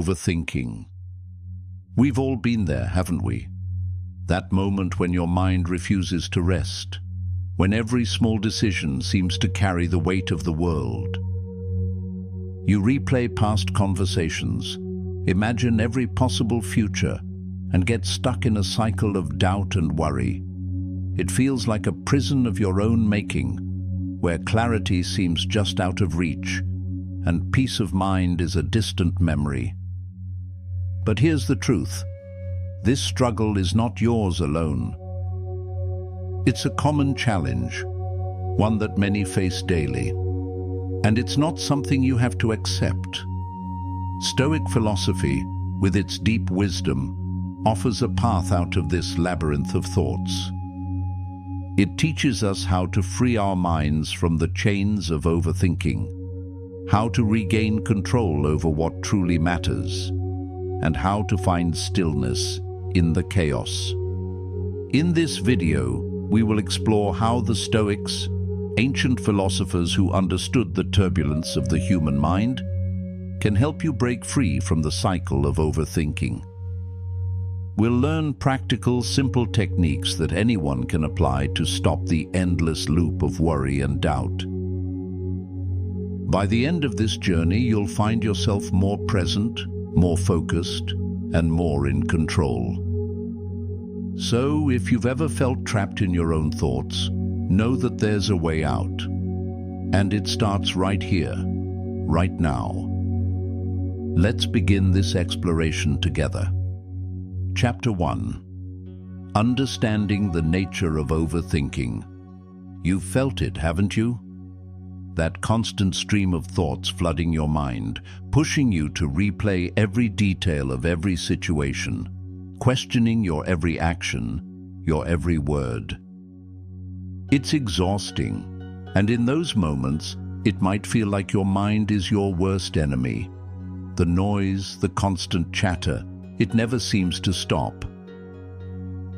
Overthinking. We've all been there, haven't we? That moment when your mind refuses to rest, when every small decision seems to carry the weight of the world. You replay past conversations, imagine every possible future, and get stuck in a cycle of doubt and worry. It feels like a prison of your own making, where clarity seems just out of reach, and peace of mind is a distant memory. But here's the truth. This struggle is not yours alone. It's a common challenge, one that many face daily. And it's not something you have to accept. Stoic philosophy, with its deep wisdom, offers a path out of this labyrinth of thoughts. It teaches us how to free our minds from the chains of overthinking, how to regain control over what truly matters, and how to find stillness in the chaos. In this video, we will explore how the Stoics, ancient philosophers who understood the turbulence of the human mind, can help you break free from the cycle of overthinking. We'll learn practical, simple techniques that anyone can apply to stop the endless loop of worry and doubt. By the end of this journey, you'll find yourself more present, more focused, and more in control. So, if you've ever felt trapped in your own thoughts, know that there's a way out. And it starts right here, right now. Let's begin this exploration together. Chapter 1. Understanding the nature of overthinking. You've felt it, haven't you? That constant stream of thoughts flooding your mind, pushing you to replay every detail of every situation, questioning your every action, your every word. It's exhausting, and in those moments, it might feel like your mind is your worst enemy. The noise, the constant chatter, it never seems to stop.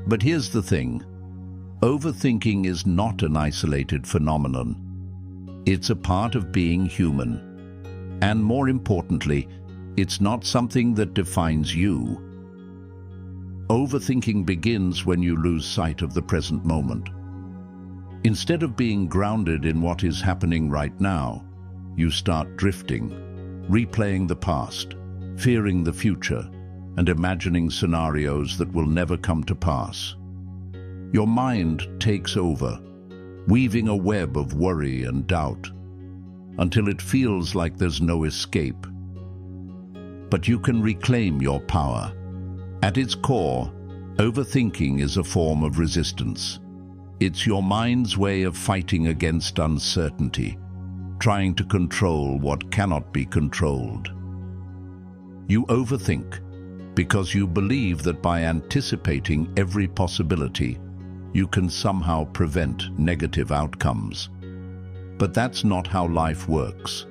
But here's the thing. Overthinking is not an isolated phenomenon. It's a part of being human. And more importantly, it's not something that defines you. Overthinking begins when you lose sight of the present moment. Instead of being grounded in what is happening right now, you start drifting, replaying the past, fearing the future, and imagining scenarios that will never come to pass. Your mind takes over, weaving a web of worry and doubt, until it feels like there's no escape. But you can reclaim your power. At its core, overthinking is a form of resistance. It's your mind's way of fighting against uncertainty, trying to control what cannot be controlled. You overthink because you believe that by anticipating every possibility, you can somehow prevent negative outcomes. But that's not how life works.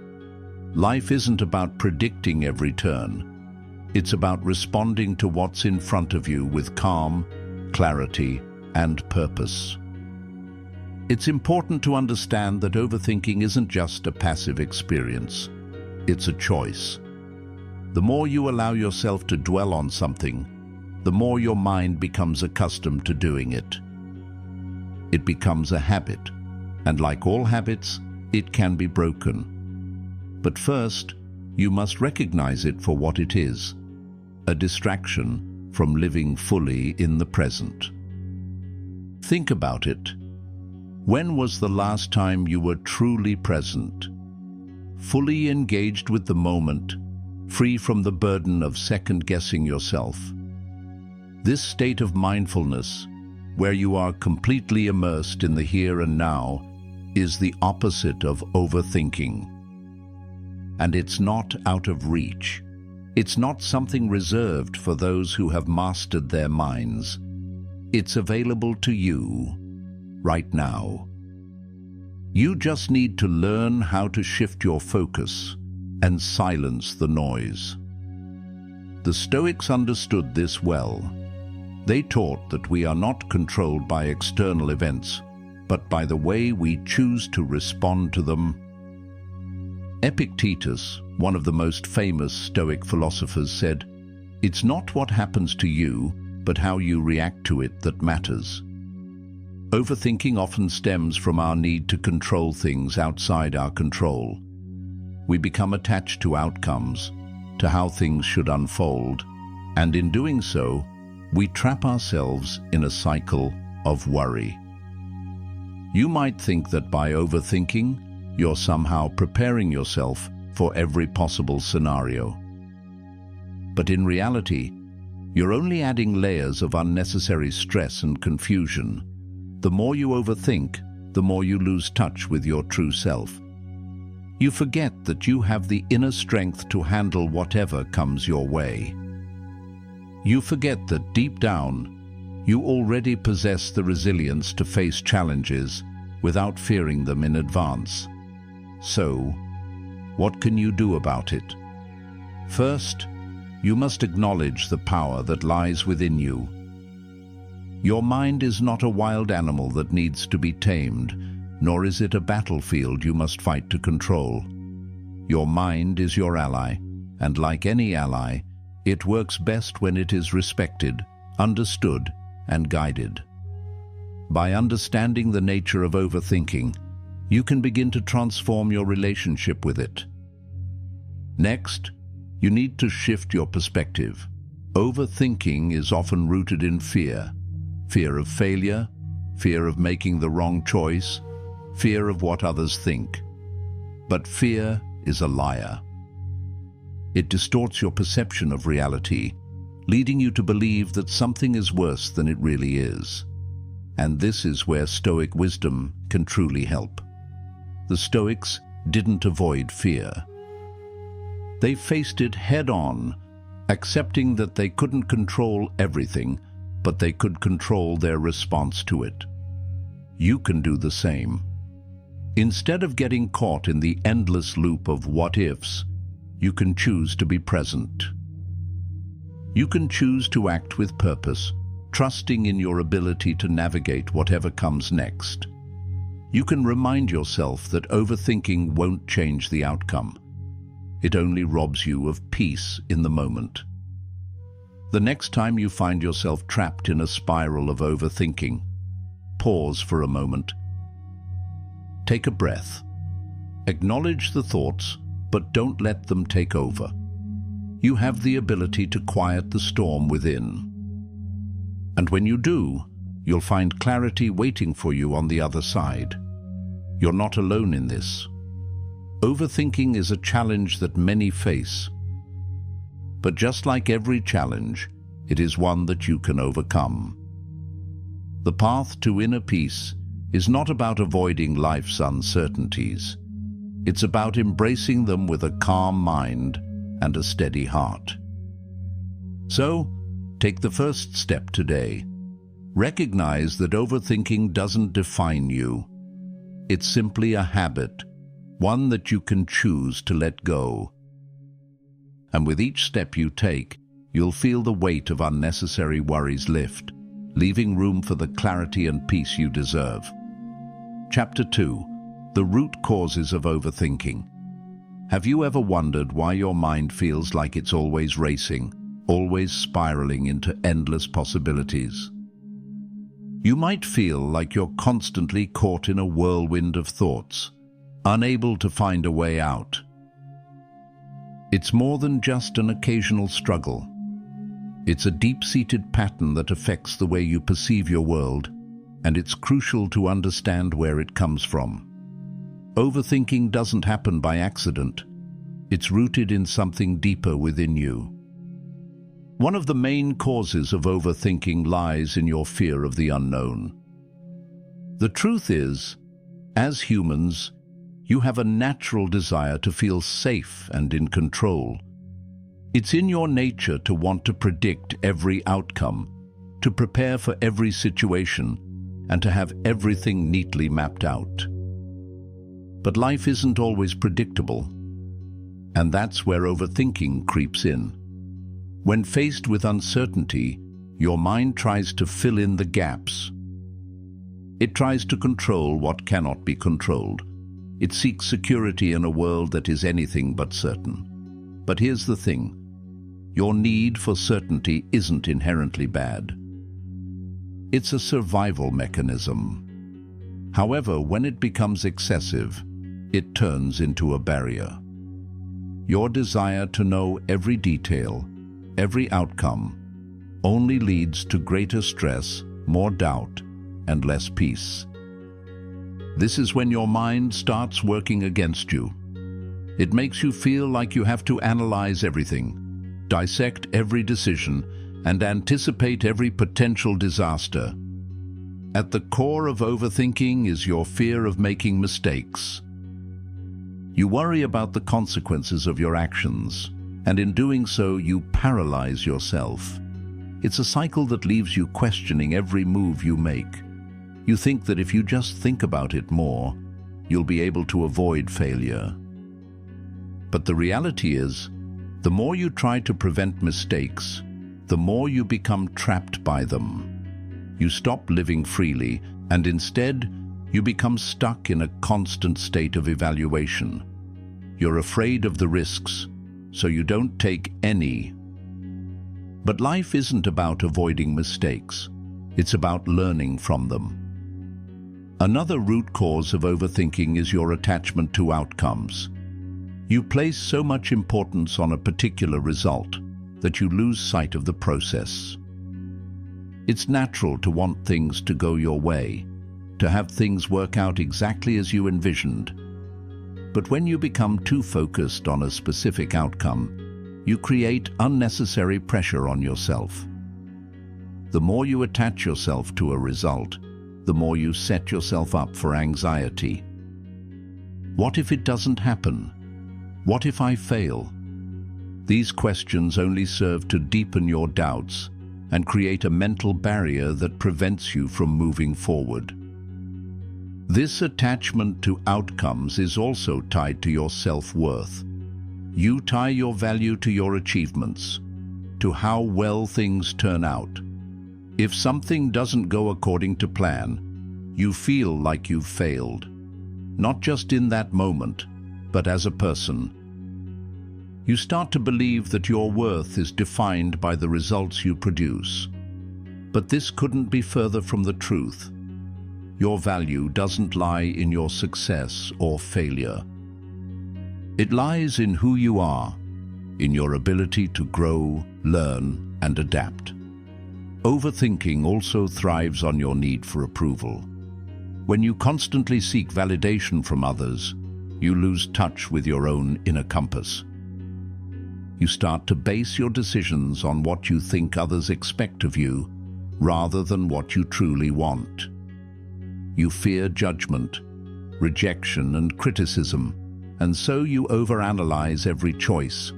Life isn't about predicting every turn. It's about responding to what's in front of you with calm, clarity, and purpose. It's important to understand that overthinking isn't just a passive experience. It's a choice. The more you allow yourself to dwell on something, the more your mind becomes accustomed to doing it. It becomes a habit, and like all habits, it can be broken. But first, you must recognize it for what it is, a distraction from living fully in the present. Think about it. When was the last time you were truly present, fully engaged with the moment, free from the burden of second-guessing yourself? This state of mindfulness, where you are completely immersed in the here and now, is the opposite of overthinking. And it's not out of reach. It's not something reserved for those who have mastered their minds. It's available to you right now. You just need to learn how to shift your focus and silence the noise. The Stoics understood this well. They taught that we are not controlled by external events, but by the way we choose to respond to them. Epictetus, one of the most famous Stoic philosophers, said, "It's not what happens to you, but how you react to it that matters." Overthinking often stems from our need to control things outside our control. We become attached to outcomes, to how things should unfold, and in doing so, we trap ourselves in a cycle of worry. You might think that by overthinking, you're somehow preparing yourself for every possible scenario. But in reality, you're only adding layers of unnecessary stress and confusion. The more you overthink, the more you lose touch with your true self. You forget that you have the inner strength to handle whatever comes your way. You forget that deep down, you already possess the resilience to face challenges without fearing them in advance. So, what can you do about it? First, you must acknowledge the power that lies within you. Your mind is not a wild animal that needs to be tamed, nor is it a battlefield you must fight to control. Your mind is your ally, and like any ally, it works best when it is respected, understood, and guided. By understanding the nature of overthinking, you can begin to transform your relationship with it. Next, you need to shift your perspective. Overthinking is often rooted in fear. Fear of failure, fear of making the wrong choice, fear of what others think. But fear is a liar. It distorts your perception of reality, leading you to believe that something is worse than it really is. And this is where Stoic wisdom can truly help. The Stoics didn't avoid fear. They faced it head-on, accepting that they couldn't control everything, but they could control their response to it. You can do the same. Instead of getting caught in the endless loop of what-ifs, you can choose to be present. You can choose to act with purpose, trusting in your ability to navigate whatever comes next. You can remind yourself that overthinking won't change the outcome. It only robs you of peace in the moment. The next time you find yourself trapped in a spiral of overthinking, pause for a moment. Take a breath. Acknowledge the thoughts, but don't let them take over. You have the ability to quiet the storm within. And when you do, you'll find clarity waiting for you on the other side. You're not alone in this. Overthinking is a challenge that many face. But just like every challenge, it is one that you can overcome. The path to inner peace is not about avoiding life's uncertainties. It's about embracing them with a calm mind and a steady heart. So, take the first step today. Recognize that overthinking doesn't define you. It's simply a habit, one that you can choose to let go. And with each step you take, you'll feel the weight of unnecessary worries lift, leaving room for the clarity and peace you deserve. Chapter 2. The Root Causes of Overthinking. Have you ever wondered why your mind feels like it's always racing, always spiraling into endless possibilities? You might feel like you're constantly caught in a whirlwind of thoughts, unable to find a way out. It's more than just an occasional struggle. It's a deep-seated pattern that affects the way you perceive your world, and it's crucial to understand where it comes from. Overthinking doesn't happen by accident. It's rooted in something deeper within you. One of the main causes of overthinking lies in your fear of the unknown. The truth is, as humans, you have a natural desire to feel safe and in control. It's in your nature to want to predict every outcome, to prepare for every situation, and to have everything neatly mapped out. But life isn't always predictable, and that's where overthinking creeps in. When faced with uncertainty, your mind tries to fill in the gaps. It tries to control what cannot be controlled, It seeks security in a world that is anything but certain. But here's the thing. Your need for certainty isn't inherently bad. It's a survival mechanism. However, when it becomes excessive, it turns into a barrier. Your desire to know every detail, every outcome, only leads to greater stress, more doubt, and less peace. This is when your mind starts working against you. It makes you feel like you have to analyze everything, dissect every decision, and anticipate every potential disaster. At the core of overthinking is your fear of making mistakes. You worry about the consequences of your actions, and in doing so, you paralyze yourself. It's a cycle that leaves you questioning every move you make. You think that if you just think about it more, you'll be able to avoid failure. But the reality is, the more you try to prevent mistakes, the more you become trapped by them. You stop living freely, and instead, you become stuck in a constant state of evaluation. You're afraid of the risks, so you don't take any. But life isn't about avoiding mistakes. It's about learning from them. Another root cause of overthinking is your attachment to outcomes. You place so much importance on a particular result that you lose sight of the process. It's natural to want things to go your way, to have things work out exactly as you envisioned. But when you become too focused on a specific outcome, you create unnecessary pressure on yourself. The more you attach yourself to a result, the more you set yourself up for anxiety. What if it doesn't happen? What if I fail? These questions only serve to deepen your doubts and create a mental barrier that prevents you from moving forward. This attachment to outcomes is also tied to your self-worth. You tie your value to your achievements, to how well things turn out. If something doesn't go according to plan, you feel like you've failed, not just in that moment, but as a person. You start to believe that your worth is defined by the results you produce. But this couldn't be further from the truth. Your value doesn't lie in your success or failure. It lies in who you are, in your ability to grow, learn, and adapt. Overthinking also thrives on your need for approval. When you constantly seek validation from others, you lose touch with your own inner compass. You start to base your decisions on what you think others expect of you, rather than what you truly want. You fear judgment, rejection, and criticism, and so you overanalyze every choice,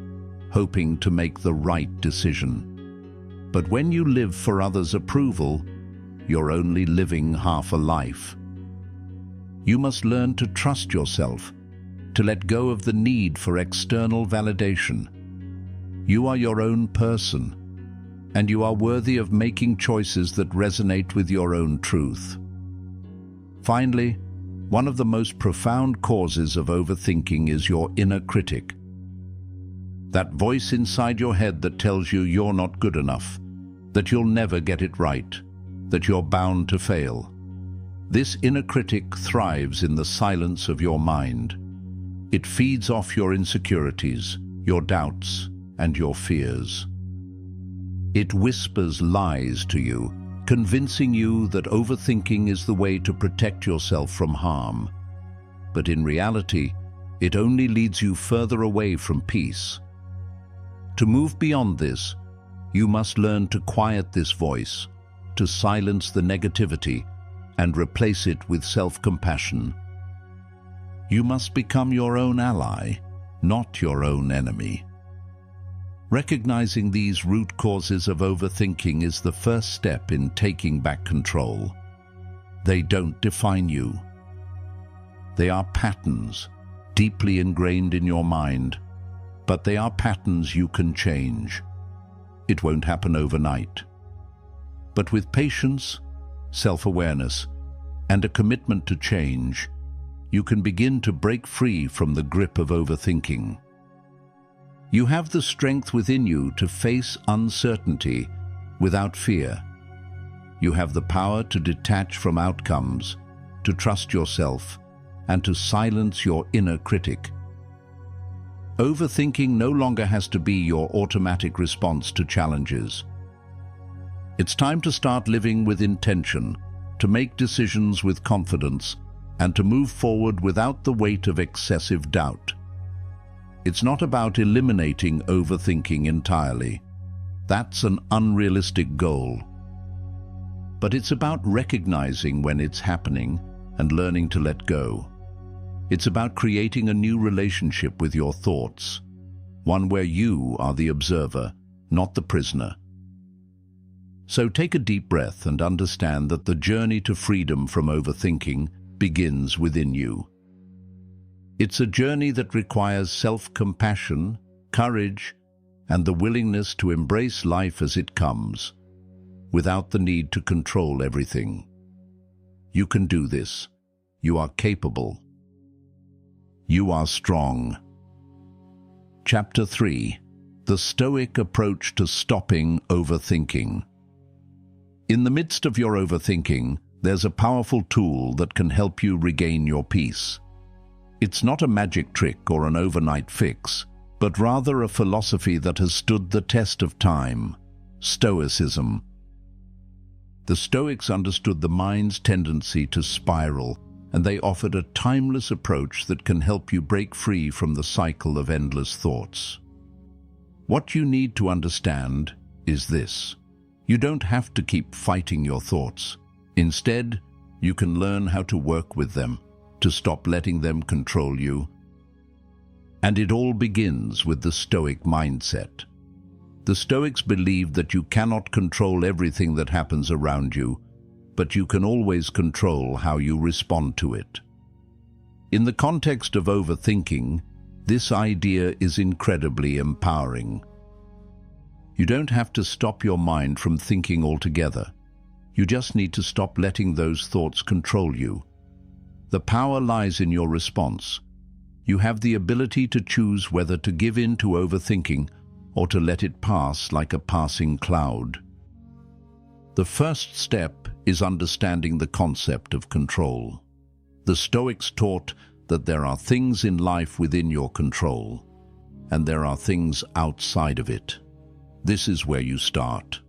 hoping to make the right decision. But when you live for others' approval, you're only living half a life. You must learn to trust yourself, to let go of the need for external validation. You are your own person, and you are worthy of making choices that resonate with your own truth. Finally, one of the most profound causes of overthinking is your inner critic. That voice inside your head that tells you you're not good enough, that you'll never get it right, that you're bound to fail. This inner critic thrives in the silence of your mind. It feeds off your insecurities, your doubts, and your fears. It whispers lies to you, convincing you that overthinking is the way to protect yourself from harm. But in reality, it only leads you further away from peace. To move beyond this, you must learn to quiet this voice, to silence the negativity, and replace it with self-compassion. You must become your own ally, not your own enemy. Recognizing these root causes of overthinking is the first step in taking back control. They don't define you. They are patterns, deeply ingrained in your mind, but they are patterns you can change. It won't happen overnight. But with patience, self-awareness, and a commitment to change, you can begin to break free from the grip of overthinking. You have the strength within you to face uncertainty without fear. You have the power to detach from outcomes, to trust yourself, and to silence your inner critic. Overthinking no longer has to be your automatic response to challenges. It's time to start living with intention, to make decisions with confidence, and to move forward without the weight of excessive doubt. It's not about eliminating overthinking entirely. That's an unrealistic goal. But it's about recognizing when it's happening and learning to let go. It's about creating a new relationship with your thoughts, one where you are the observer, not the prisoner. So take a deep breath and understand that the journey to freedom from overthinking begins within you. It's a journey that requires self-compassion, courage, and the willingness to embrace life as it comes, without the need to control everything. You can do this. You are capable. You are strong. Chapter 3. The Stoic Approach to Stopping Overthinking. In the midst of your overthinking, there's a powerful tool that can help you regain your peace. It's not a magic trick or an overnight fix, but rather a philosophy that has stood the test of time: Stoicism. The Stoics understood the mind's tendency to spiral, and they offered a timeless approach that can help you break free from the cycle of endless thoughts. What you need to understand is this: you don't have to keep fighting your thoughts. Instead, you can learn how to work with them, to stop letting them control you. And it all begins with the Stoic mindset. The Stoics believed that you cannot control everything that happens around you, but you can always control how you respond to it. In the context of overthinking, this idea is incredibly empowering. You don't have to stop your mind from thinking altogether. You just need to stop letting those thoughts control you. The power lies in your response. You have the ability to choose whether to give in to overthinking or to let it pass like a passing cloud. The first step is understanding the concept of control. The Stoics taught that there are things in life within your control, and there are things outside of it. This is where you start.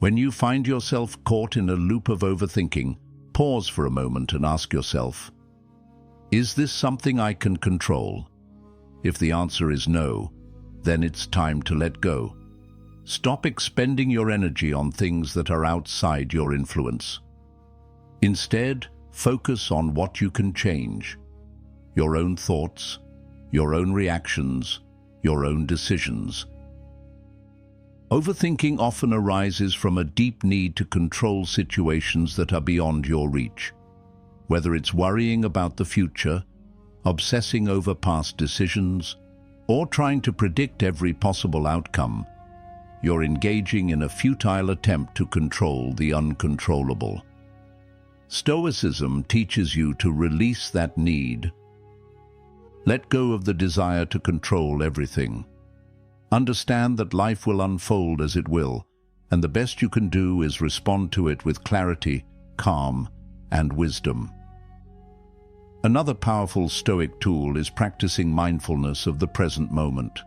When you find yourself caught in a loop of overthinking, pause for a moment and ask yourself, is this something I can control? If the answer is no, then it's time to let go. Stop expending your energy on things that are outside your influence. Instead, focus on what you can change: your own thoughts, your own reactions, your own decisions. Overthinking often arises from a deep need to control situations that are beyond your reach. Whether it's worrying about the future, obsessing over past decisions, or trying to predict every possible outcome, you're engaging in a futile attempt to control the uncontrollable. Stoicism teaches you to release that need. Let go of the desire to control everything. Understand that life will unfold as it will, and the best you can do is respond to it with clarity, calm, and wisdom. Another powerful Stoic tool is practicing mindfulness of the present moment.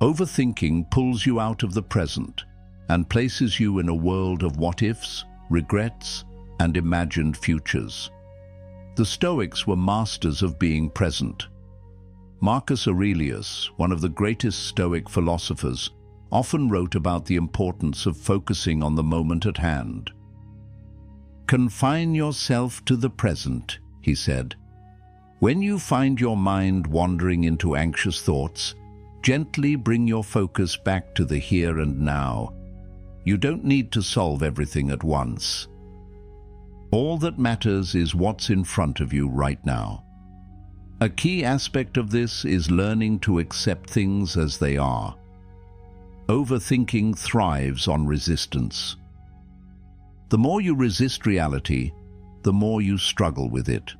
Overthinking pulls you out of the present and places you in a world of what-ifs, regrets, and imagined futures. The Stoics were masters of being present. Marcus Aurelius, one of the greatest Stoic philosophers, often wrote about the importance of focusing on the moment at hand. "Confine yourself to the present," he said. "When you find your mind wandering into anxious thoughts, gently bring your focus back to the here and now. You don't need to solve everything at once. All that matters is what's in front of you right now." A key aspect of this is learning to accept things as they are. Overthinking thrives on resistance. The more you resist reality, the more you struggle with it.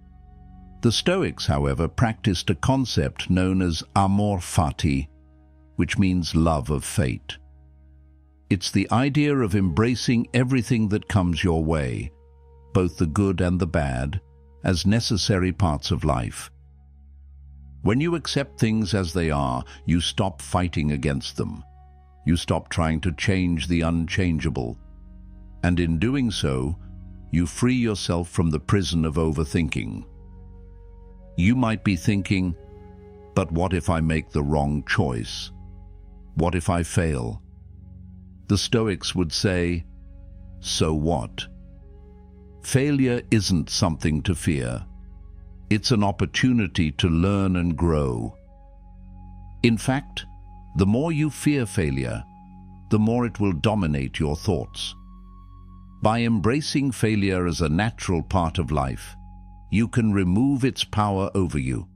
The Stoics, however, practiced a concept known as amor fati, which means love of fate. It's the idea of embracing everything that comes your way, both the good and the bad, as necessary parts of life. When you accept things as they are, you stop fighting against them. You stop trying to change the unchangeable. And in doing so, you free yourself from the prison of overthinking. You might be thinking, but what if I make the wrong choice? What if I fail? The Stoics would say, so what? Failure isn't something to fear. It's an opportunity to learn and grow. In fact, the more you fear failure, the more it will dominate your thoughts. By embracing failure as a natural part of life, you can remove its power over you.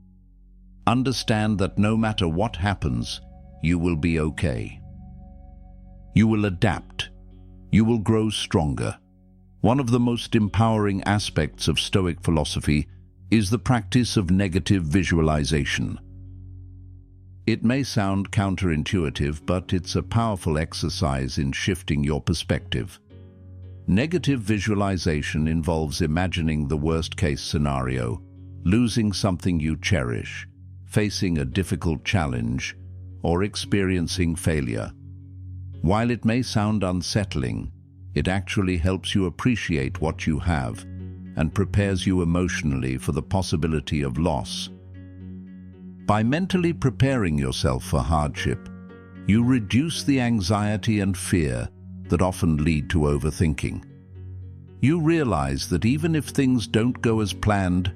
Understand that no matter what happens, you will be okay. You will adapt. You will grow stronger. One of the most empowering aspects of Stoic philosophy is the practice of negative visualization. It may sound counterintuitive, but it's a powerful exercise in shifting your perspective. Negative visualization involves imagining the worst-case scenario, losing something you cherish, facing a difficult challenge, or experiencing failure. While it may sound unsettling, it actually helps you appreciate what you have and prepares you emotionally for the possibility of loss. By mentally preparing yourself for hardship, you reduce the anxiety and fear that often lead to overthinking. You realize that even if things don't go as planned,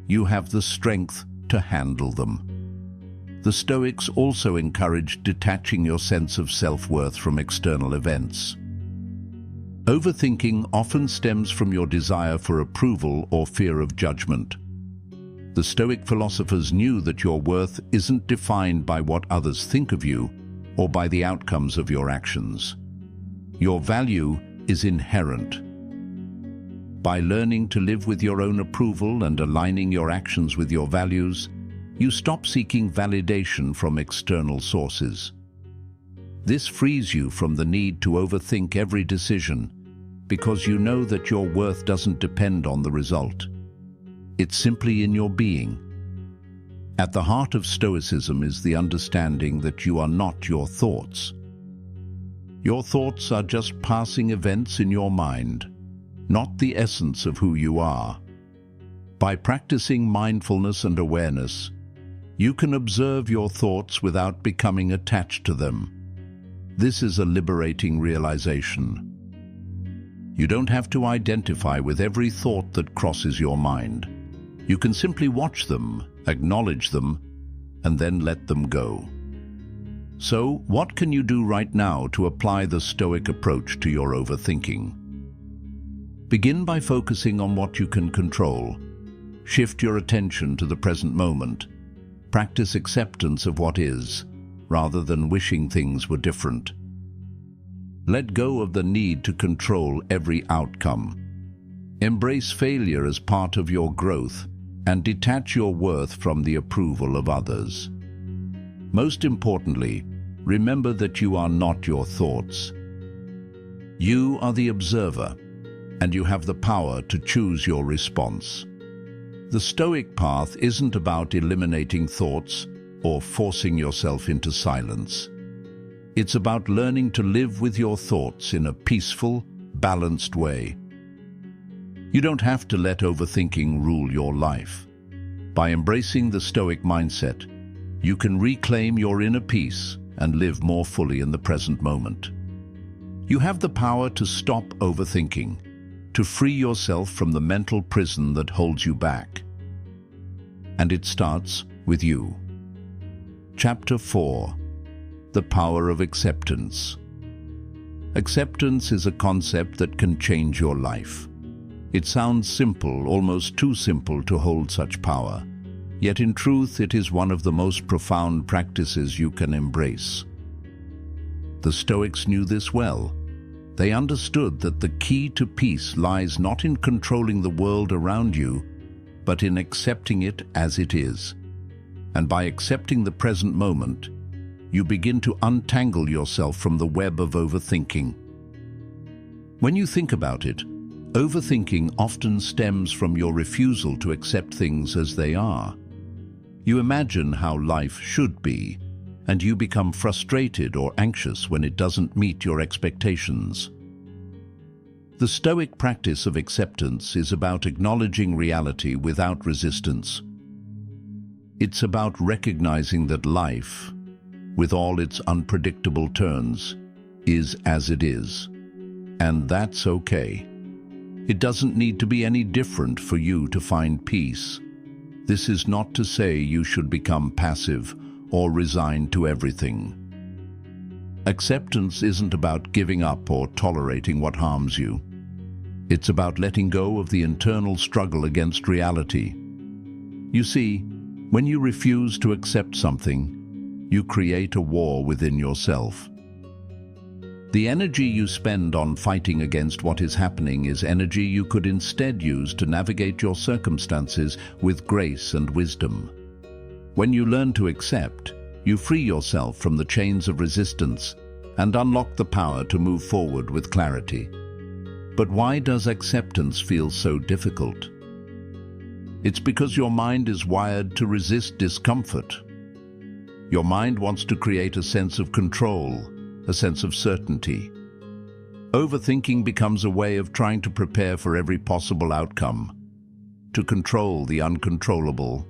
you have the strength to handle them. The Stoics also encouraged detaching your sense of self-worth from external events. Overthinking often stems from your desire for approval or fear of judgment. The Stoic philosophers knew that your worth isn't defined by what others think of you or by the outcomes of your actions. Your value is inherent. By learning to live with your own approval and aligning your actions with your values, you stop seeking validation from external sources. This frees you from the need to overthink every decision because you know that your worth doesn't depend on the result. It's simply in your being. At the heart of Stoicism is the understanding that you are not your thoughts. Your thoughts are just passing events in your mind, not the essence of who you are. By practicing mindfulness and awareness, you can observe your thoughts without becoming attached to them. This is a liberating realization. You don't have to identify with every thought that crosses your mind. You can simply watch them, acknowledge them, and then let them go. So, what can you do right now to apply the Stoic approach to your overthinking? Begin by focusing on what you can control. Shift your attention to the present moment. Practice acceptance of what is, rather than wishing things were different. Let go of the need to control every outcome. Embrace failure as part of your growth and detach your worth from the approval of others. Most importantly, remember that you are not your thoughts. You are the observer, and you have the power to choose your response. The Stoic path isn't about eliminating thoughts or forcing yourself into silence. It's about learning to live with your thoughts in a peaceful, balanced way. You don't have to let overthinking rule your life. By embracing the Stoic mindset, you can reclaim your inner peace and live more fully in the present moment. You have the power to stop overthinking, to free yourself from the mental prison that holds you back. And it starts with you. Chapter 4. The Power of Acceptance. Acceptance is a concept that can change your life. It sounds simple, almost too simple to hold such power. Yet in truth, it is one of the most profound practices you can embrace. The Stoics knew this well. They understood that the key to peace lies not in controlling the world around you, but in accepting it as it is. And by accepting the present moment, you begin to untangle yourself from the web of overthinking. When you think about it, overthinking often stems from your refusal to accept things as they are. You imagine how life should be, and you become frustrated or anxious when it doesn't meet your expectations. The Stoic practice of acceptance is about acknowledging reality without resistance. It's about recognizing that life, with all its unpredictable turns, is as it is. And that's okay. It doesn't need to be any different for you to find peace. This is not to say you should become passive or resigned to everything. Acceptance isn't about giving up or tolerating what harms you. It's about letting go of the internal struggle against reality. You see, when you refuse to accept something, you create a war within yourself. The energy you spend on fighting against what is happening is energy you could instead use to navigate your circumstances with grace and wisdom. When you learn to accept, you free yourself from the chains of resistance and unlock the power to move forward with clarity. But why does acceptance feel so difficult? It's because your mind is wired to resist discomfort. Your mind wants to create a sense of control, a sense of certainty. Overthinking becomes a way of trying to prepare for every possible outcome, to control the uncontrollable.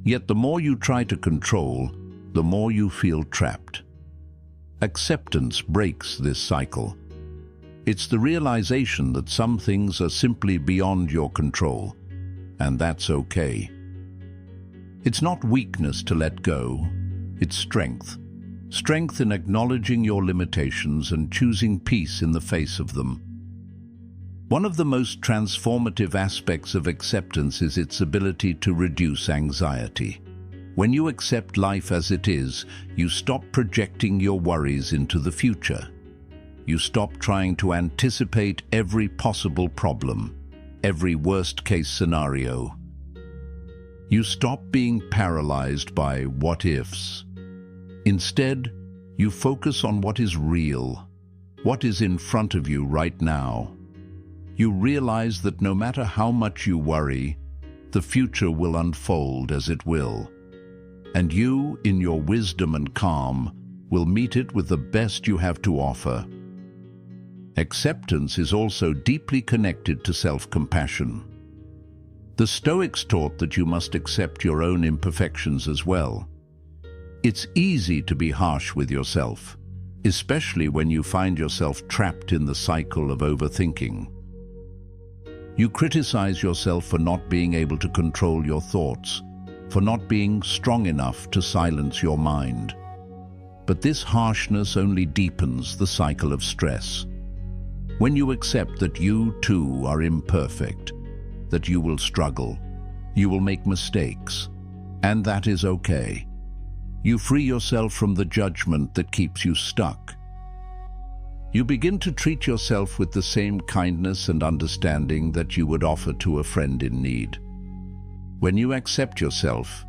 Yet the more you try to control, the more you feel trapped. Acceptance breaks this cycle. It's the realization that some things are simply beyond your control, and that's okay. It's not weakness to let go, it's strength. Strength in acknowledging your limitations and choosing peace in the face of them. One of the most transformative aspects of acceptance is its ability to reduce anxiety. When you accept life as it is, you stop projecting your worries into the future. You stop trying to anticipate every possible problem, every worst-case scenario. You stop being paralyzed by what-ifs. Instead, you focus on what is real, what is in front of you right now. You realize that no matter how much you worry, the future will unfold as it will. And you, in your wisdom and calm, will meet it with the best you have to offer. Acceptance is also deeply connected to self-compassion. The Stoics taught that you must accept your own imperfections as well. It's easy to be harsh with yourself, especially when you find yourself trapped in the cycle of overthinking. You criticize yourself for not being able to control your thoughts, for not being strong enough to silence your mind. But this harshness only deepens the cycle of stress. When you accept that you too are imperfect, that you will struggle, you will make mistakes, and that is okay. You free yourself from the judgment that keeps you stuck. You begin to treat yourself with the same kindness and understanding that you would offer to a friend in need. When you accept yourself,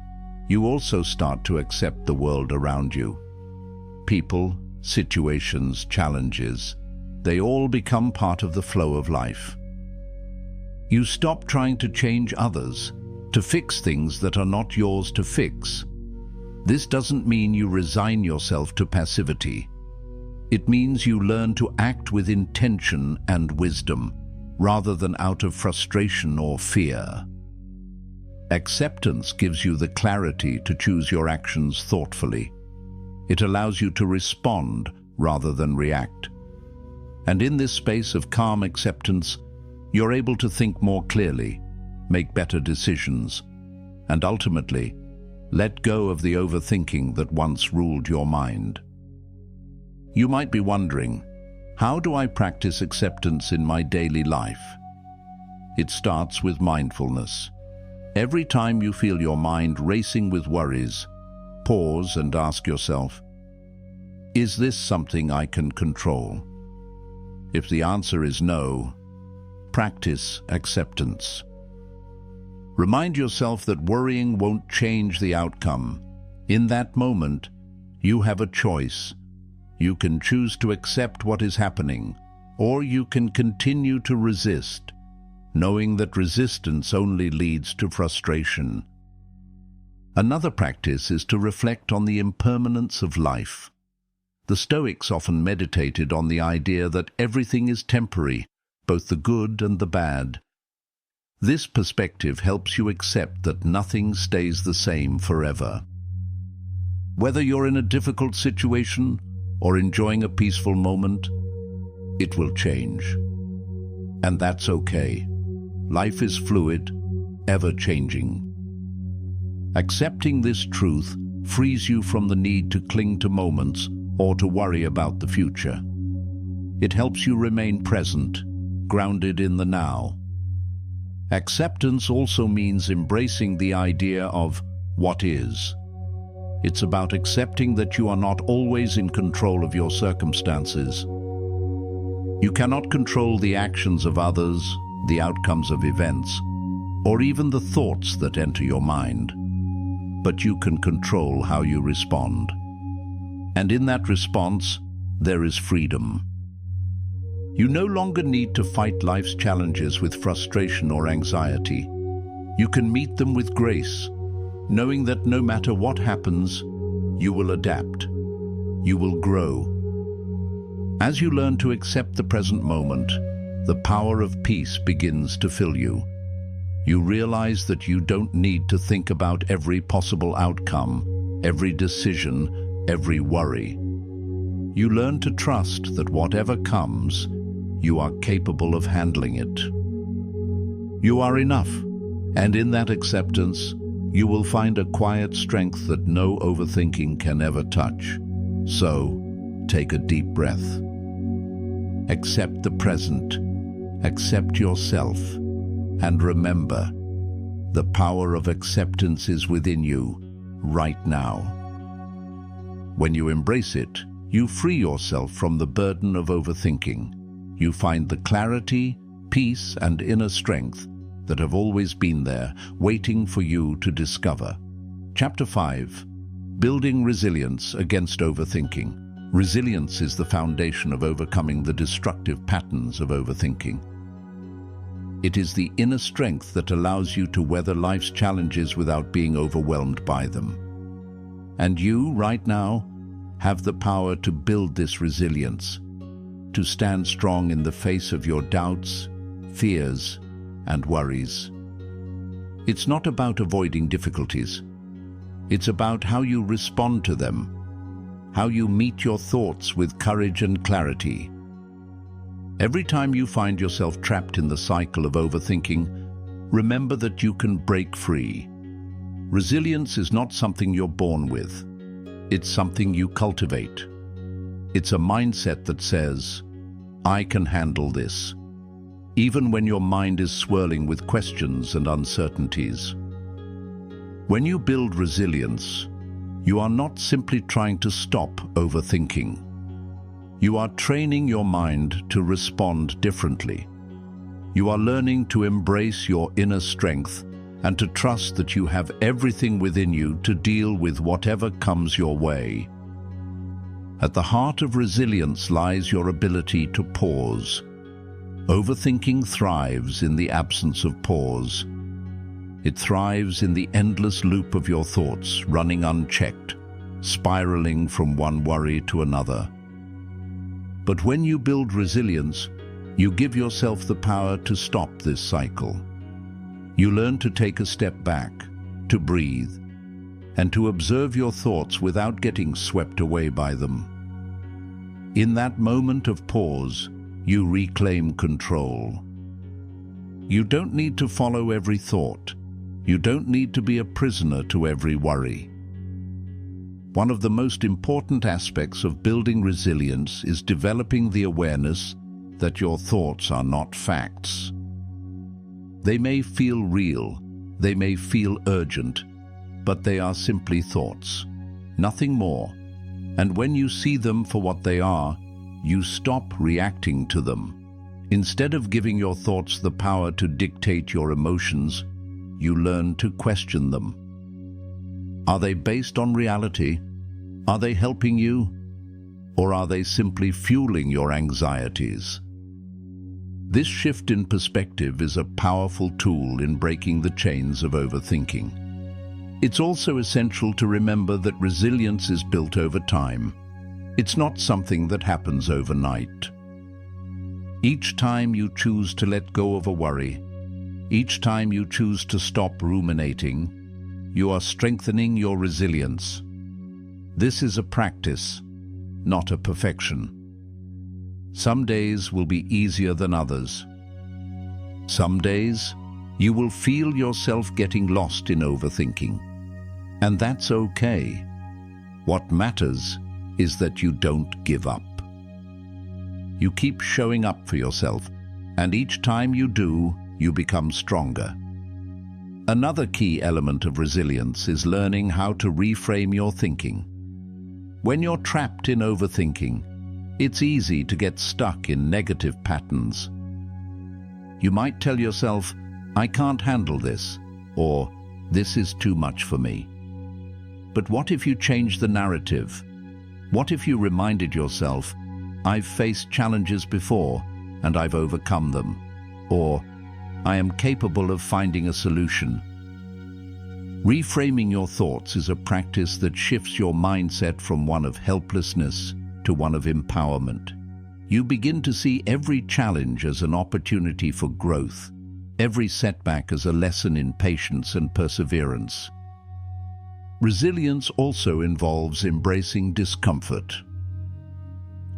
you also start to accept the world around you. People, situations, challenges, they all become part of the flow of life. You stop trying to change others, to fix things that are not yours to fix. This doesn't mean you resign yourself to passivity. It means you learn to act with intention and wisdom, rather than out of frustration or fear. Acceptance gives you the clarity to choose your actions thoughtfully. It allows you to respond rather than react. And in this space of calm acceptance, you're able to think more clearly, make better decisions, and ultimately, let go of the overthinking that once ruled your mind. You might be wondering, how do I practice acceptance in my daily life? It starts with mindfulness. Every time you feel your mind racing with worries, pause and ask yourself, is this something I can control? If the answer is no, practice acceptance. Remind yourself that worrying won't change the outcome. In that moment, you have a choice. You can choose to accept what is happening, or you can continue to resist, knowing that resistance only leads to frustration. Another practice is to reflect on the impermanence of life. The Stoics often meditated on the idea that everything is temporary, both the good and the bad. This perspective helps you accept that nothing stays the same forever. Whether you're in a difficult situation or enjoying a peaceful moment, it will change. And that's okay. Life is fluid, ever-changing. Accepting this truth frees you from the need to cling to moments or to worry about the future. It helps you remain present, grounded in the now. Acceptance also means embracing the idea of what is. It's about accepting that you are not always in control of your circumstances. You cannot control the actions of others, the outcomes of events, or even the thoughts that enter your mind. But you can control how you respond. And in that response, there is freedom. You no longer need to fight life's challenges with frustration or anxiety. You can meet them with grace, knowing that no matter what happens, you will adapt. You will grow. As you learn to accept the present moment, the power of peace begins to fill you. You realize that you don't need to think about every possible outcome, every decision, every worry. You learn to trust that whatever comes, you are capable of handling it. You are enough, and in that acceptance, you will find a quiet strength that no overthinking can ever touch. So, take a deep breath. Accept the present, accept yourself, and remember, the power of acceptance is within you, right now. When you embrace it, you free yourself from the burden of overthinking. You find the clarity, peace, and inner strength that have always been there, waiting for you to discover. Chapter 5. Building Resilience Against Overthinking. Resilience is the foundation of overcoming the destructive patterns of overthinking. It is the inner strength that allows you to weather life's challenges without being overwhelmed by them. And you, right now, have the power to build this resilience, to stand strong in the face of your doubts, fears, and worries. It's not about avoiding difficulties. It's about how you respond to them, how you meet your thoughts with courage and clarity. Every time you find yourself trapped in the cycle of overthinking, remember that you can break free. Resilience is not something you're born with. It's something you cultivate. It's a mindset that says, I can handle this, even when your mind is swirling with questions and uncertainties. When you build resilience, you are not simply trying to stop overthinking. You are training your mind to respond differently. You are learning to embrace your inner strength and to trust that you have everything within you to deal with whatever comes your way. At the heart of resilience lies your ability to pause. Overthinking thrives in the absence of pause. It thrives in the endless loop of your thoughts, running unchecked, spiraling from one worry to another. But when you build resilience, you give yourself the power to stop this cycle. You learn to take a step back, to breathe, and to observe your thoughts without getting swept away by them. In that moment of pause, you reclaim control. You don't need to follow every thought. You don't need to be a prisoner to every worry. One of the most important aspects of building resilience is developing the awareness that your thoughts are not facts. They may feel real, they may feel urgent, but they are simply thoughts, nothing more. And when you see them for what they are, you stop reacting to them. Instead of giving your thoughts the power to dictate your emotions, you learn to question them. Are they based on reality? Are they helping you? Or are they simply fueling your anxieties? This shift in perspective is a powerful tool in breaking the chains of overthinking. It's also essential to remember that resilience is built over time. It's not something that happens overnight. Each time you choose to let go of a worry, each time you choose to stop ruminating, you are strengthening your resilience. This is a practice, not a perfection. Some days will be easier than others. Some days, you will feel yourself getting lost in overthinking. And that's okay. What matters is that you don't give up. You keep showing up for yourself, and each time you do, you become stronger. Another key element of resilience is learning how to reframe your thinking. When you're trapped in overthinking, it's easy to get stuck in negative patterns. You might tell yourself, "I can't handle this," or "This is too much for me." But what if you change the narrative? What if you reminded yourself, "I've faced challenges before and I've overcome them," or "I am capable of finding a solution"? Reframing your thoughts is a practice that shifts your mindset from one of helplessness to one of empowerment. You begin to see every challenge as an opportunity for growth, every setback as a lesson in patience and perseverance. Resilience also involves embracing discomfort.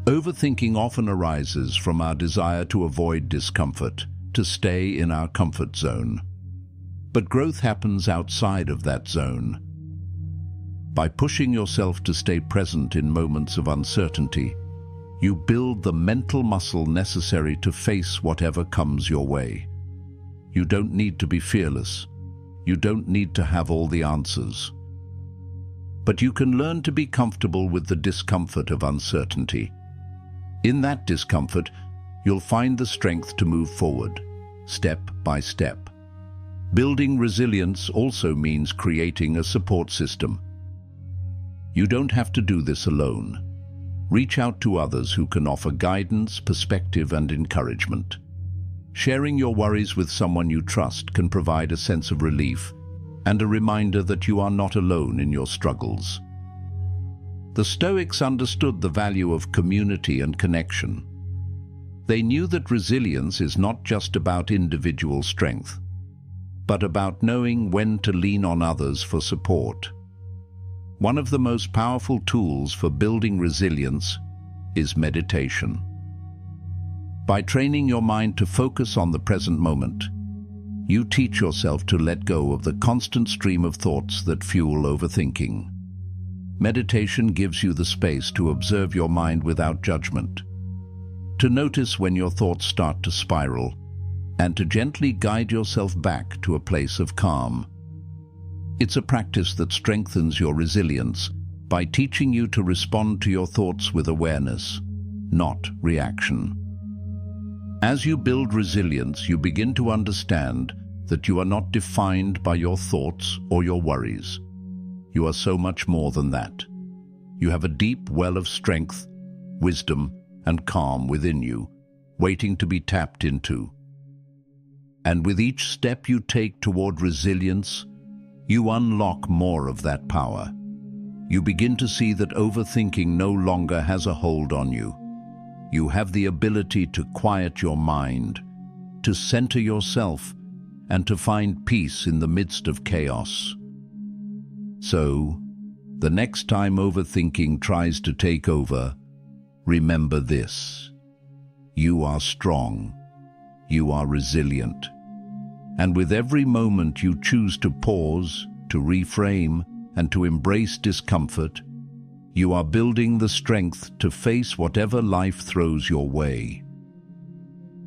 Overthinking often arises from our desire to avoid discomfort, to stay in our comfort zone. But growth happens outside of that zone. By pushing yourself to stay present in moments of uncertainty, you build the mental muscle necessary to face whatever comes your way. You don't need to be fearless. You don't need to have all the answers. But you can learn to be comfortable with the discomfort of uncertainty. In that discomfort, you'll find the strength to move forward, step by step. Building resilience also means creating a support system. You don't have to do this alone. Reach out to others who can offer guidance, perspective, and encouragement. Sharing your worries with someone you trust can provide a sense of relief and a reminder that you are not alone in your struggles. The Stoics understood the value of community and connection. They knew that resilience is not just about individual strength, but about knowing when to lean on others for support. One of the most powerful tools for building resilience is meditation. By training your mind to focus on the present moment, you teach yourself to let go of the constant stream of thoughts that fuel overthinking. Meditation gives you the space to observe your mind without judgment, to notice when your thoughts start to spiral, and to gently guide yourself back to a place of calm. It's a practice that strengthens your resilience by teaching you to respond to your thoughts with awareness, not reaction. As you build resilience, you begin to understand that you are not defined by your thoughts or your worries. You are so much more than that. You have a deep well of strength, wisdom, and calm within you, waiting to be tapped into. And with each step you take toward resilience, you unlock more of that power. You begin to see that overthinking no longer has a hold on you. You have the ability to quiet your mind, to center yourself, and to find peace in the midst of chaos. So, the next time overthinking tries to take over, remember this: you are strong, you are resilient. And with every moment you choose to pause, to reframe, and to embrace discomfort, you are building the strength to face whatever life throws your way.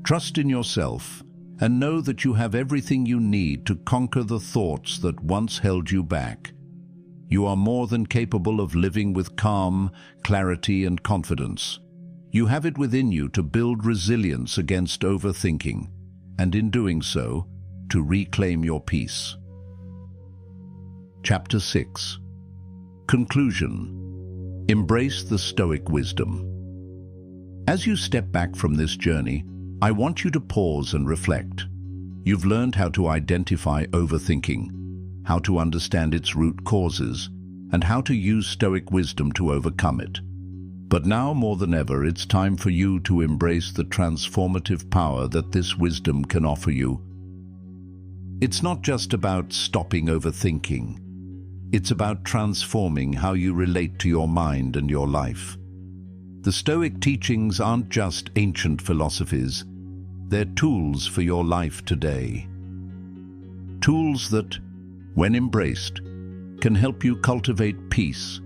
Trust in yourself and know that you have everything you need to conquer the thoughts that once held you back. You are more than capable of living with calm, clarity, and confidence. You have it within you to build resilience against overthinking, and in doing so, to reclaim your peace. Chapter 6. Conclusion. Embrace the Stoic wisdom. As you step back from this journey, I want you to pause and reflect. You've learned how to identify overthinking, how to understand its root causes, and how to use Stoic wisdom to overcome it. But now more than ever, it's time for you to embrace the transformative power that this wisdom can offer you. It's not just about stopping overthinking. It's about transforming how you relate to your mind and your life. The Stoic teachings aren't just ancient philosophies. They're tools for your life today. Tools that, when embraced, can help you cultivate peace,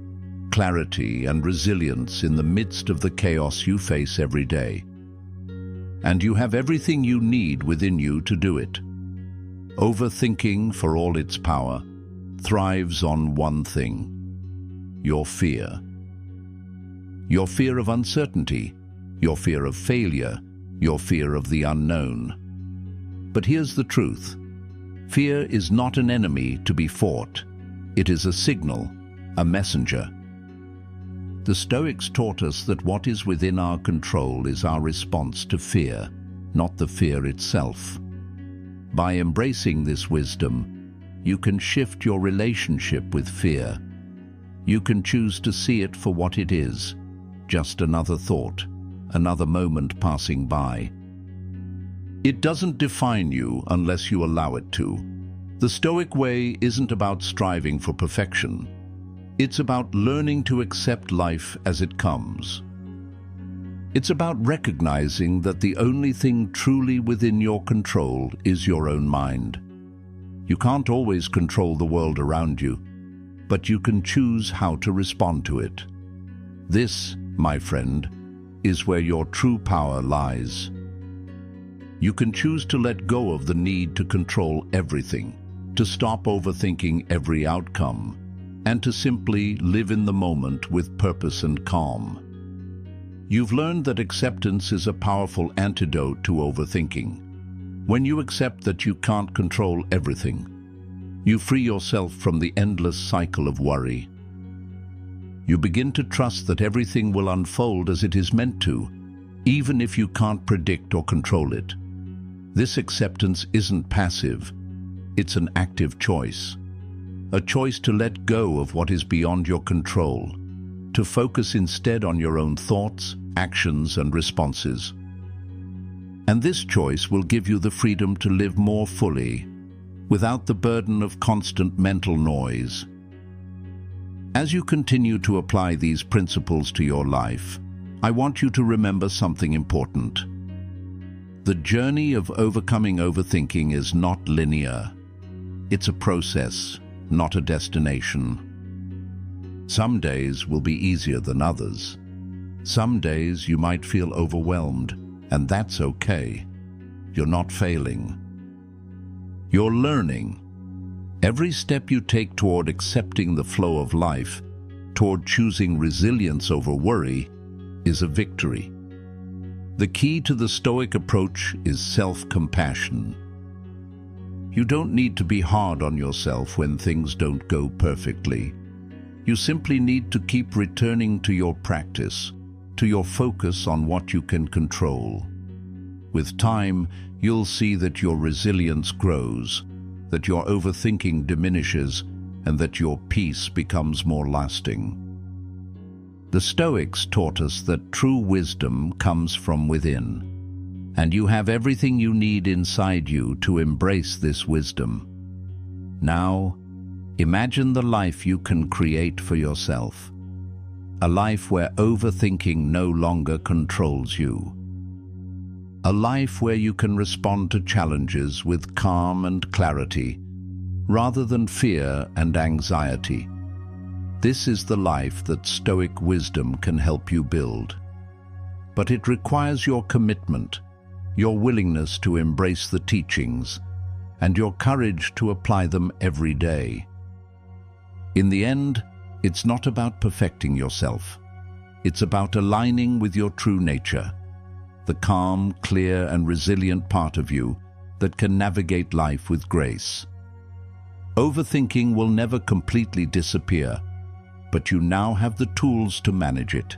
clarity, and resilience in the midst of the chaos you face every day. And you have everything you need within you to do it. Overthinking, for all its power, thrives on one thing: your fear. Your fear of uncertainty, your fear of failure, your fear of the unknown. But here's the truth. Fear is not an enemy to be fought. It is a signal, a messenger. The Stoics taught us that what is within our control is our response to fear, not the fear itself. By embracing this wisdom, you can shift your relationship with fear. You can choose to see it for what it is, just another thought, another moment passing by. It doesn't define you unless you allow it to. The Stoic way isn't about striving for perfection. It's about learning to accept life as it comes. It's about recognizing that the only thing truly within your control is your own mind. You can't always control the world around you, but you can choose how to respond to it. This, my friend, is where your true power lies. You can choose to let go of the need to control everything, to stop overthinking every outcome, and to simply live in the moment with purpose and calm. You've learned that acceptance is a powerful antidote to overthinking. When you accept that you can't control everything, you free yourself from the endless cycle of worry. You begin to trust that everything will unfold as it is meant to, even if you can't predict or control it. This acceptance isn't passive, it's an active choice. A choice to let go of what is beyond your control, to focus instead on your own thoughts, actions, and responses. And this choice will give you the freedom to live more fully, without the burden of constant mental noise. As you continue to apply these principles to your life, I want you to remember something important. The journey of overcoming overthinking is not linear. It's a process, not a destination. Some days will be easier than others. Some days you might feel overwhelmed, and that's okay. You're not failing. You're learning. Every step you take toward accepting the flow of life, toward choosing resilience over worry, is a victory. The key to the Stoic approach is self-compassion. You don't need to be hard on yourself when things don't go perfectly. You simply need to keep returning to your practice, to your focus on what you can control. With time, you'll see that your resilience grows, that your overthinking diminishes, and that your peace becomes more lasting. The Stoics taught us that true wisdom comes from within, and you have everything you need inside you to embrace this wisdom. Now, imagine the life you can create for yourself, a life where overthinking no longer controls you. A life where you can respond to challenges with calm and clarity, rather than fear and anxiety. This is the life that Stoic wisdom can help you build. But it requires your commitment, your willingness to embrace the teachings, and your courage to apply them every day. In the end, it's not about perfecting yourself. It's about aligning with your true nature, the calm, clear, and resilient part of you that can navigate life with grace. Overthinking will never completely disappear, but you now have the tools to manage it,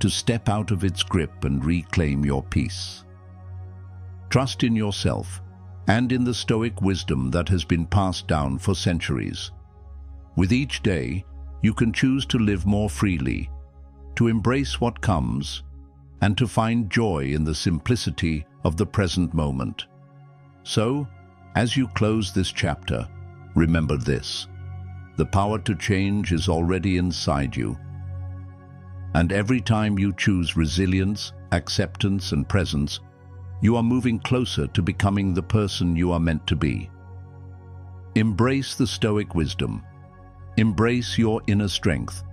to step out of its grip and reclaim your peace. Trust in yourself and in the Stoic wisdom that has been passed down for centuries. With each day, you can choose to live more freely, to embrace what comes, and to find joy in the simplicity of the present moment. So, as you close this chapter, remember this: the power to change is already inside you. And every time you choose resilience, acceptance, and presence, you are moving closer to becoming the person you are meant to be. Embrace the Stoic wisdom, embrace your inner strength,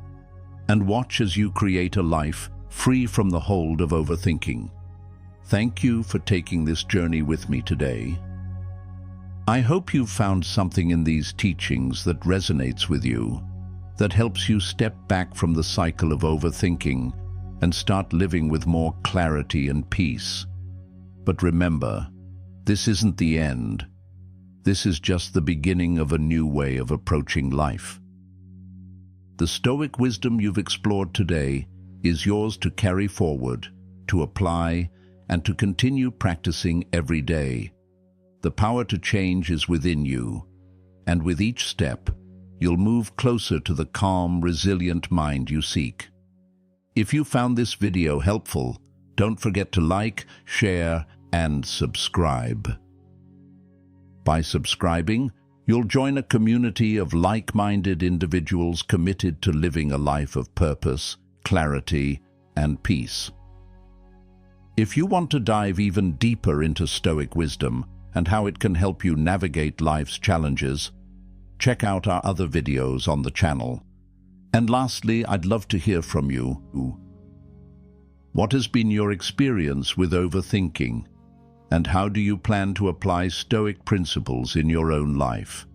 and watch as you create a life free from the hold of overthinking. Thank you for taking this journey with me today. I hope you've found something in these teachings that resonates with you, that helps you step back from the cycle of overthinking and start living with more clarity and peace. But remember, this isn't the end. This is just the beginning of a new way of approaching life. The Stoic wisdom you've explored today is yours to carry forward, to apply, and to continue practicing every day. The power to change is within you, and with each step, you'll move closer to the calm, resilient mind you seek. If you found this video helpful, don't forget to like, share, and subscribe. By subscribing, you'll join a community of like-minded individuals committed to living a life of purpose, clarity, and peace. If you want to dive even deeper into Stoic wisdom and how it can help you navigate life's challenges, check out our other videos on the channel. And lastly, I'd love to hear from you. What has been your experience with overthinking? And how do you plan to apply Stoic principles in your own life?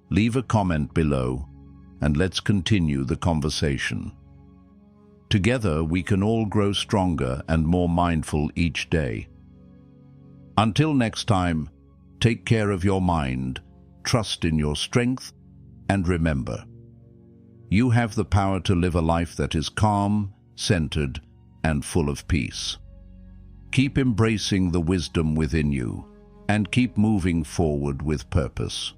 Leave a comment below, and let's continue the conversation. Together, we can all grow stronger and more mindful each day. Until next time, take care of your mind, trust in your strength, and remember, you have the power to live a life that is calm, centered, and full of peace. Keep embracing the wisdom within you, and keep moving forward with purpose.